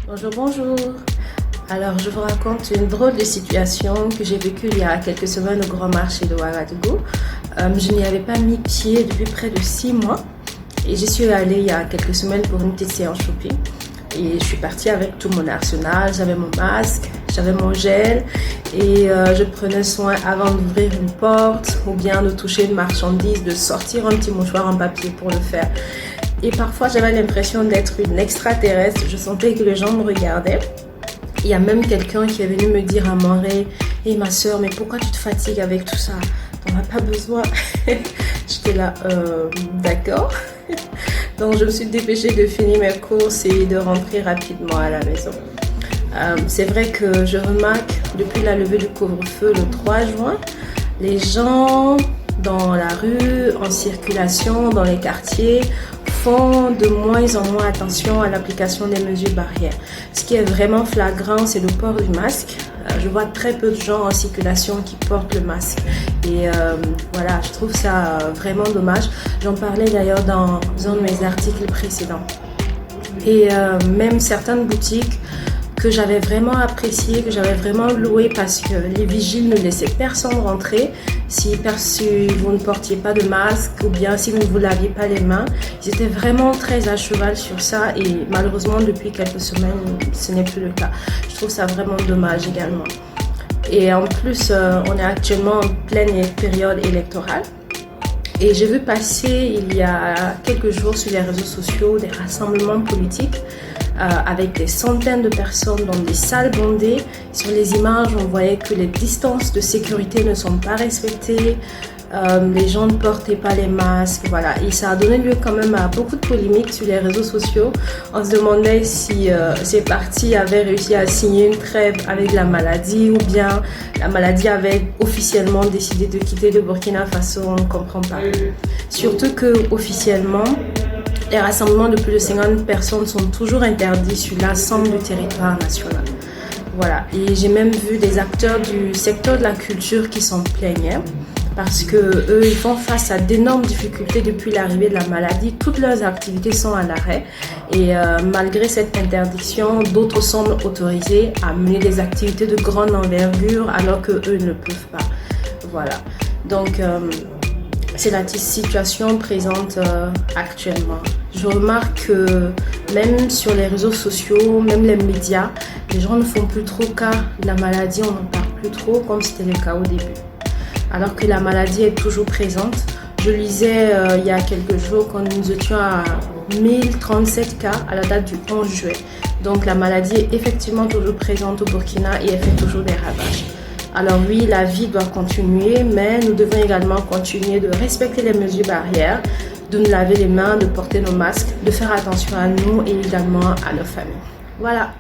Bonjour, bonjour. Alors, je vous raconte une drôle de situation que j'ai vécue il y a quelques semaines au grand marché de Ouagadougou. Je n'y avais pas mis pied depuis près de 6 mois et j'y suis allée il y a quelques semaines pour une petite séance shopping. Et je suis partie avec tout mon arsenal, j'avais mon masque, j'avais mon gel et je prenais soin avant d'ouvrir une porte ou bien de toucher une marchandise, de sortir un petit mouchoir en papier pour le faire. Et parfois j'avais l'impression d'être une extraterrestre, je sentais que les gens me regardaient. Il y a même quelqu'un qui est venu me dire à mon oreille: hey, ma soeur, mais pourquoi tu te fatigues avec tout ça? T'en as pas besoin. J'étais là, d'accord. Donc je me suis dépêchée de finir mes courses et de rentrer rapidement à la maison. C'est vrai que je remarque depuis la levée du couvre-feu le 3 juin, les gens dans la rue, en circulation, dans les quartiers, font de moins en moins attention à l'application des mesures barrières. Ce qui est vraiment flagrant, c'est le port du masque. Je vois très peu de gens en circulation qui portent le masque. Et voilà, je trouve ça vraiment dommage. J'en parlais d'ailleurs dans un de mes articles précédents. Et même certaines boutiques que j'avais vraiment apprécié, que j'avais vraiment loué parce que les vigiles ne laissaient personne rentrer si vous ne portiez pas de masque ou bien si vous ne vous laviez pas les mains. Ils étaient vraiment très à cheval sur ça et malheureusement depuis quelques semaines ce n'est plus le cas. Je trouve ça vraiment dommage également. Et en plus on est actuellement en pleine période électorale. Et j'ai vu passer il y a quelques jours sur les réseaux sociaux des rassemblements politiques avec des centaines de personnes dans des salles bondées. Sur les images, on voyait que les distances de sécurité ne sont pas respectées, les gens ne portaient pas les masques, voilà. Et ça a donné lieu quand même à beaucoup de polémiques sur les réseaux sociaux. On se demandait si ces partis avaient réussi à signer une trêve avec la maladie ou bien la maladie avait officiellement décidé de quitter le Burkina Faso, on ne comprend pas. Surtout que officiellement, les rassemblements de plus de 50 personnes sont toujours interdits sur l'ensemble du territoire national. Voilà. Et j'ai même vu des acteurs du secteur de la culture qui s'en plaignaient parce que eux, ils font face à d'énormes difficultés depuis l'arrivée de la maladie. Toutes leurs activités sont à l'arrêt et malgré cette interdiction, d'autres semblent autorisés à mener des activités de grande envergure alors que eux ne peuvent pas. Voilà. Donc c'est la situation présente actuellement. Je remarque que même sur les réseaux sociaux, même les médias, les gens ne font plus trop cas de la maladie, on n'en parle plus trop comme c'était le cas au début. Alors que la maladie est toujours présente. Je lisais il y a quelques jours quand nous étions à 1037 cas à la date du 11 juillet. Donc la maladie est effectivement toujours présente au Burkina et elle fait toujours des ravages. Alors oui, la vie doit continuer, mais nous devons également continuer de respecter les mesures barrières, de nous laver les mains, de porter nos masques, de faire attention à nous et également à nos familles. Voilà.